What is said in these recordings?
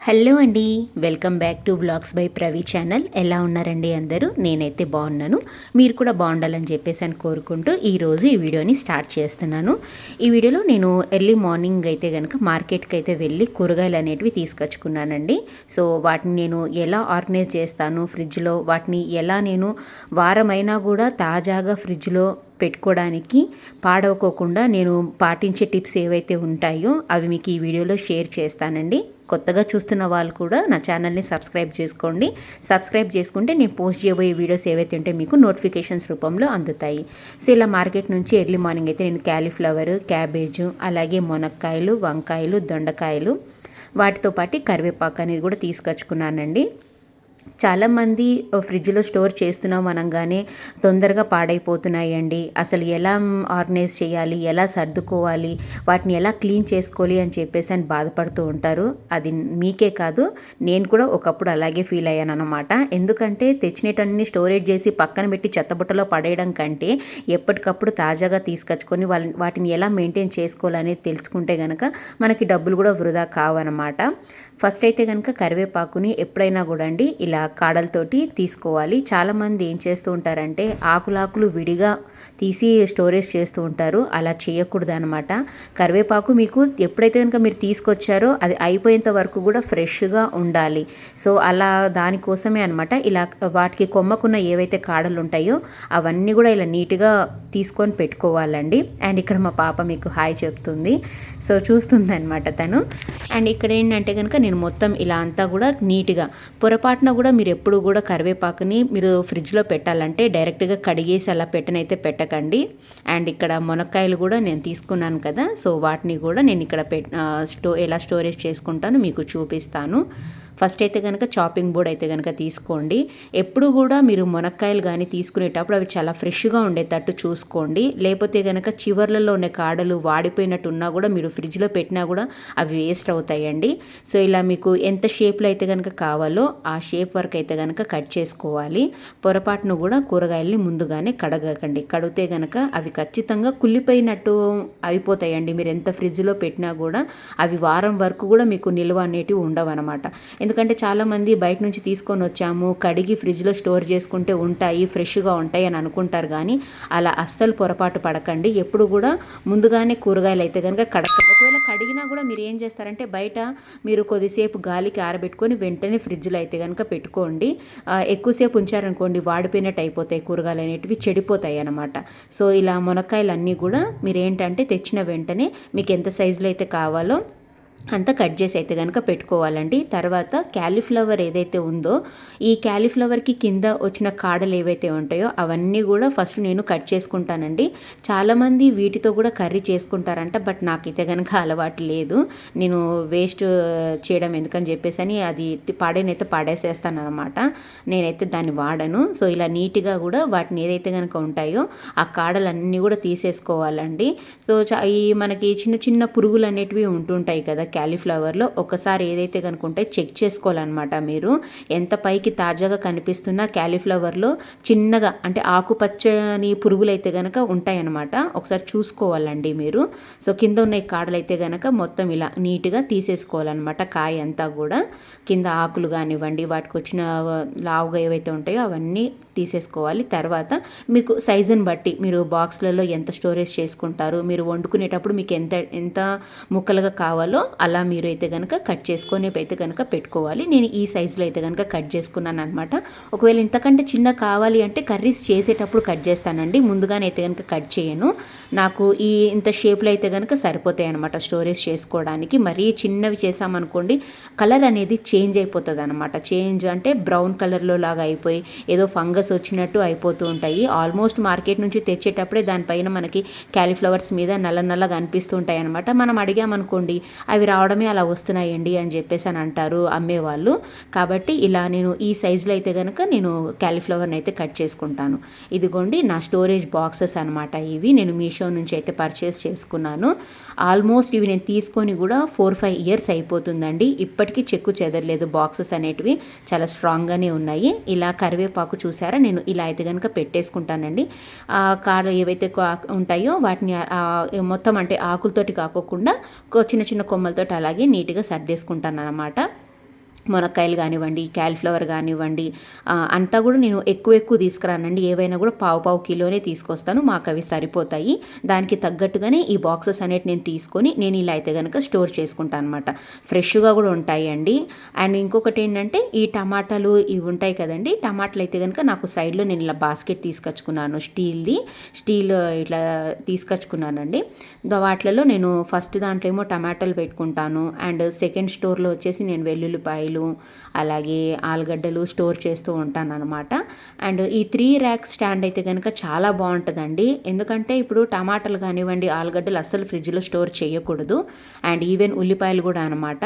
Hello అండి, welcome back to vlogs by Pravi channel. ఎలా ఉన్నారండి అందరూ? నేనైతే బాగున్నాను. మీరు కూడా బాగుండాలని చెప్పేసి అని కోరుకుంటూ ఈరోజు ఈ వీడియోని స్టార్ట్ చేస్తున్నాను. ఈ వీడియోలో నేను ఎర్లీ మార్నింగ్ అయితే కనుక మార్కెట్కి అయితే వెళ్ళి కూరగాయలు అనేటివి తీసుకొచ్చుకున్నానండి. సో వాటిని నేను ఎలా ఆర్గనైజ్ చేస్తాను ఫ్రిడ్జ్లో, వాటిని ఎలా నేను వారమైనా కూడా తాజాగా ఫ్రిడ్జ్లో పెట్టుకోవడానికి పాడవకోకుండా నేను పాటించే టిప్స్ ఏవైతే ఉంటాయో అవి మీకు ఈ వీడియోలో షేర్ చేస్తానండి. కొత్తగా చూస్తున్న వాళ్ళు కూడా నా ఛానల్ని సబ్స్క్రైబ్ చేసుకోండి. సబ్స్క్రైబ్ చేసుకుంటే నేను పోస్ట్ చేయబోయే వీడియోస్ ఏవైతే ఉంటే మీకు నోటిఫికేషన్స్ రూపంలో అందుతాయి. సో ఇలా మార్కెట్ నుంచి ఎర్లీ మార్నింగ్ అయితే నేను క్యాలీఫ్లవర్, క్యాబేజు, అలాగే మునక్కాయలు, వంకాయలు, దొండకాయలు, వాటితో పాటు కరివేపాకు అనేది కూడా తీసుకొచ్చుకున్నానండి. చాలామంది ఫ్రిడ్జ్లో స్టోర్ చేస్తున్నాం అనగానే తొందరగా పాడైపోతున్నాయండి, అసలు ఎలా ఆర్గనైజ్ చేయాలి, ఎలా సర్దుకోవాలి, వాటిని ఎలా క్లీన్ చేసుకోవాలి అని చెప్పేసి అని బాధపడుతూ ఉంటారు. అది మీకే కాదు, నేను కూడా ఒకప్పుడు అలాగే ఫీల్ అయ్యాను అనమాట. ఎందుకంటే తెచ్చినటన్ని స్టోరేజ్ చేసి పక్కన పెట్టి చెత్తబుట్టలో పడేయడం కంటే ఎప్పటికప్పుడు తాజాగా తీసుకొచ్చుకొని వాటిని ఎలా మెయింటైన్ చేసుకోవాలనేది తెలుసుకుంటే కనుక మనకి డబ్బులు కూడా వృధా కావన్నమాట. ఫస్ట్ అయితే కనుక కరివేపాకుని ఎప్పుడైనా కూడా అండి ఇలా కాడలతోటి తీసుకోవాలి. చాలామంది ఏం చేస్తూ ఉంటారంటే ఆకులాకులు విడిగా తీసి స్టోరేజ్ చేస్తూ ఉంటారు. అలా చేయకూడదు అనమాట. కరివేపాకు మీకు ఎప్పుడైతే కనుక మీరు తీసుకొచ్చారో అది అయిపోయేంత వరకు కూడా ఫ్రెష్గా ఉండాలి. సో అలా దానికోసమే అనమాట ఇలా వాటికి కొమ్మకున్న ఏవైతే కాడలు ఉంటాయో అవన్నీ కూడా ఇలా నీట్గా తీసుకొని పెట్టుకోవాలండి. అండ్ ఇక్కడ మా పాప మీకు హాయ్ చెప్తుంది. సో చూస్తుంది అనమాట తను. అండ్ ఇక్కడ ఏంటంటే కనుక నేను మొత్తం ఇలా అంతా కూడా నీట్గా, పొరపాటున కూడా మీరు ఎప్పుడు కూడా కరివేపాకుని మీరు ఫ్రిడ్జ్లో పెట్టాలంటే డైరెక్ట్గా కడిగేసి అలా పెట్టనైతే పెట్టకండి. అండ్ ఇక్కడ మునక్కాయలు కూడా నేను తీసుకున్నాను కదా, సో వాటిని కూడా నేను ఇక్కడ ఎలా స్టోరేజ్ చేసుకుంటానో మీకు చూపిస్తాను. ఫస్ట్ అయితే కనుక చాపింగ్ బోర్డ్ అయితే కనుక తీసుకోండి. ఎప్పుడు కూడా మీరు మునక్కాయలు కానీ తీసుకునేటప్పుడు అవి చాలా ఫ్రెష్గా ఉండేటట్టు చూసుకోండి. లేకపోతే కనుక చివర్లలో ఉన్న కాడలు వాడిపోయినట్టు ఉన్నా కూడా మీరు ఫ్రిడ్జ్లో పెట్టినా కూడా అవి వేస్ట్ అవుతాయండి. సో ఇలా మీకు ఎంత షేప్లో అయితే కనుక కావాలో ఆ షేప్ వరకు అయితే కనుక కట్ చేసుకోవాలి. పొరపాటును కూడా కూరగాయల్ని ముందుగానే కడగకండి. కడిగితే కనుక అవి ఖచ్చితంగా కుళ్ళిపోయినట్టు అయిపోతాయండి. మీరు ఎంత ఫ్రిడ్జ్లో పెట్టినా కూడా అవి వారం వరకు కూడా మీకు నిల్వ అనేటివి ఉండవు అనమాట. ఎందుకంటే చాలామంది బయట నుంచి తీసుకొని వచ్చాము, కడిగి ఫ్రిడ్జ్లో స్టోర్ చేసుకుంటే ఉంటాయి, ఫ్రెష్గా ఉంటాయి అని అనుకుంటారు. కానీ అలా అస్సలు పొరపాటు పడకండి. ఎప్పుడు కూడా ముందుగానే కూరగాయలు అయితే కనుక కడగండి. ఒకవేళ కడిగినా కూడా మీరు ఏం చేస్తారంటే బయట మీరు కొద్దిసేపు గాలికి ఆరబెట్టుకొని వెంటనే ఫ్రిడ్జ్లో అయితే కనుక పెట్టుకోండి. ఎక్కువసేపు ఉంచారనుకోండి వాడిపోయినట్టు అయిపోతాయి, కూరగాయలు అనేటివి చెడిపోతాయి అన్నమాట. సో ఇలా మునక్కాయలు అన్నీ కూడా మీరు ఏంటంటే తెచ్చిన వెంటనే మీకు ఎంత సైజులో అయితే కావాలో అంతా కట్ చేసి అయితే కనుక పెట్టుకోవాలండి. తర్వాత క్యాలీఫ్లవర్ ఏదైతే ఉందో ఈ క్యాలీఫ్లవర్కి కింద వచ్చిన కాడలు ఏవైతే ఉంటాయో అవన్నీ కూడా ఫస్ట్ నేను కట్ చేసుకుంటానండి. చాలామంది వీటితో కూడా కర్రీ చేసుకుంటారంట, బట్ నాకైతే కనుక అలవాటు లేదు. నేను వేస్ట్ చేయడం ఎందుకని చెప్పేసి అని అది పాడేనైతే పాడేసేస్తాను అనమాట. నేనైతే దాన్ని వాడను. సో ఇలా నీట్గా కూడా వాటిని ఏదైతే కనుక ఉంటాయో ఆ కాడలన్నీ కూడా తీసేసుకోవాలండి. సో ఈ మనకి చిన్న చిన్న పురుగులు అనేటివి ఉంటుంటాయి కదా క్యాలీఫ్లవర్లో, ఒకసారి ఏదైతే కనుకుంటే చెక్ చేసుకోవాలన్నమాట. మీరు ఎంత పైకి తాజాగా కనిపిస్తున్నా క్యాలీఫ్లవర్లో చిన్నగా అంటే ఆకుపచ్చని పురుగులు అయితే కనుక ఉంటాయన్నమాట. ఒకసారి చూసుకోవాలండి మీరు. సో కింద ఉన్న ఈ కాడలు అయితే కనుక మొత్తం ఇలా నీట్గా తీసేసుకోవాలన్నమాట. కాయ అంతా కూడా కింద ఆకులు కానివ్వండి, వాటికి వచ్చిన లావుగా ఏవైతే ఉంటాయో అవన్నీ తీసేసుకోవాలి. తర్వాత మీకు సైజుని బట్టి మీరు బాక్స్లలో ఎంత స్టోరేజ్ చేసుకుంటారు, మీరు వండుకునేటప్పుడు మీకు ఎంత ఎంత ముక్కలుగా కావాలో అలా మీరు అయితే కనుక కట్ చేసుకొని అయితే కనుక పెట్టుకోవాలి. నేను ఈ సైజులో అయితే కనుక కట్ చేసుకున్నాను అనమాట. ఒకవేళ ఇంతకంటే చిన్న కావాలి అంటే కర్రీస్ చేసేటప్పుడు కట్ చేస్తానండి, ముందుగానే అయితే కనుక కట్ చేయను. నాకు ఈ ఇంత షేప్లో అయితే కనుక సరిపోతాయి అనమాట స్టోరేజ్ చేసుకోవడానికి. మరీ చిన్నవి చేసామనుకోండి కలర్ అనేది చేంజ్ అయిపోతుంది అనమాట. చేంజ్ అంటే బ్రౌన్ కలర్లో లాగా అయిపోయి ఏదో ఫంగస్ వచ్చినట్టు అయిపోతూ ఉంటాయి. ఆల్మోస్ట్ మార్కెట్ నుంచి తెచ్చేటప్పుడే దానిపైన మనకి క్యాలీఫ్లవర్స్ మీద నల్ల నల్లగా అనిపిస్తూ ఉంటాయి అనమాట. మనం అడిగామనుకోండి అవి రావడమే అలా వస్తున్నాయండి అని చెప్పేసి అని అంటారు అమ్మేవాళ్ళు. కాబట్టి ఇలా నేను ఈ సైజులో అయితే కనుక నేను క్యాలీఫ్లవర్ని అయితే కట్ చేసుకుంటాను. ఇదిగోండి నా స్టోరేజ్ బాక్సెస్ అనమాట. ఇవి నేను మీషో నుంచి అయితే పర్చేస్ చేసుకున్నాను. ఆల్మోస్ట్ ఇవి నేను తీసుకొని కూడా 4-5 ఇయర్స్ అయిపోతుందండి. ఇప్పటికీ చెక్కు చెదరలేదు. బాక్సెస్ అనేటివి చాలా స్ట్రాంగ్గానే ఉన్నాయి. ఇలా కరివేపాకు చూసారా, నేను ఇలా అయితే కనుక పెట్టేసుకుంటానండి. కాడలు ఏవైతే ఉంటాయో వాటిని మొత్తం అంటే ఆకులతోటి కాకోకుండా చిన్న చిన్న కొమ్మలతో అలాగే నీట్గా సర్దేసుకుంటాను అన్నమాట. మునక్కాయలు కానివ్వండి, క్యాలీఫ్లవర్ కానివ్వండి, అంతా కూడా నేను ఎక్కువ తీసుకురానండి. ఏవైనా కూడా పావు కిలోనే తీసుకొస్తాను. మాకు అవి సరిపోతాయి. దానికి తగ్గట్టుగానే ఈ బాక్సెస్ అనేవి నేను తీసుకొని నేను ఇలా అయితే కనుక స్టోర్ చేసుకుంటాను అనమాట. ఫ్రెష్గా కూడా ఉంటాయండి. అండ్ ఇంకొకటి ఏంటంటే ఈ టమాటాలు ఇవి ఉంటాయి కదండి, టమాటాలు అయితే కనుక నాకు సైడ్లో నేను ఇలా బాస్కెట్ తీసుకొచ్చుకున్నాను, స్టీల్ ఇట్లా తీసుకొచ్చుకున్నానండి. వాటిలలో నేను ఫస్ట్ దాంట్లో ఏమో టమాటాలు పెట్టుకుంటాను. అండ్ సెకండ్ స్టోర్లో వచ్చేసి నేను వెల్లుల్లిపాయలు, అలాగే ఆలుగడ్డలు స్టోర్ చేస్తూ ఉంటాను అనమాట. అండ్ ఈ 3 ర్యాక్ స్టాండ్ అయితే కనుక చాలా బాగుంటుందండి. ఎందుకంటే ఇప్పుడు టమాటాలు కానివ్వండి, ఆలుగడ్డలు అస్సలు ఫ్రిడ్జ్లో స్టోర్ చేయకూడదు. అండ్ ఈవెన్ ఉల్లిపాయలు కూడా అనమాట.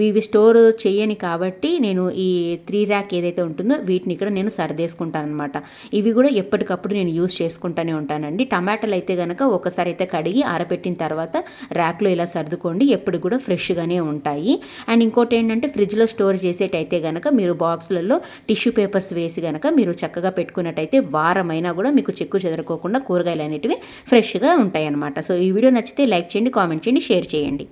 ఇవి స్టోర్ చేయని కాబట్టి నేను ఈ 3 ర్యాక్ ఏదైతే ఉంటుందో వీటిని ఇక్కడ నేను సర్దేసుకుంటాను అనమాట. ఇవి కూడా ఎప్పటికప్పుడు నేను యూజ్ చేసుకుంటూనే ఉంటానండి. టమాటాలు అయితే కనుక ఒకసారి అయితే కడిగి ఆరబెట్టిన తర్వాత ర్యాక్లో ఇలా సర్దుకోండి, ఎప్పుడు కూడా ఫ్రెష్గానే ఉంటాయి. అండ్ ఇంకోటి ఏంటంటే ఫ్రిడ్జ్లో స్టోర్ చేసేటైతే కనుక మీరు బాక్స్లలో టిష్యూ పేపర్స్ వేసి కనుక మీరు చక్కగా పెట్టుకున్నట్టయితే వారమైనా కూడా మీకు చెక్కు చెదరకోకుండా కూరగాయలు అనేటివి ఫ్రెష్గా ఉంటాయి అన్నమాట. సో ఈ వీడియో నచ్చితే లైక్ చేయండి, కామెంట్ చేయండి, షేర్ చేయండి.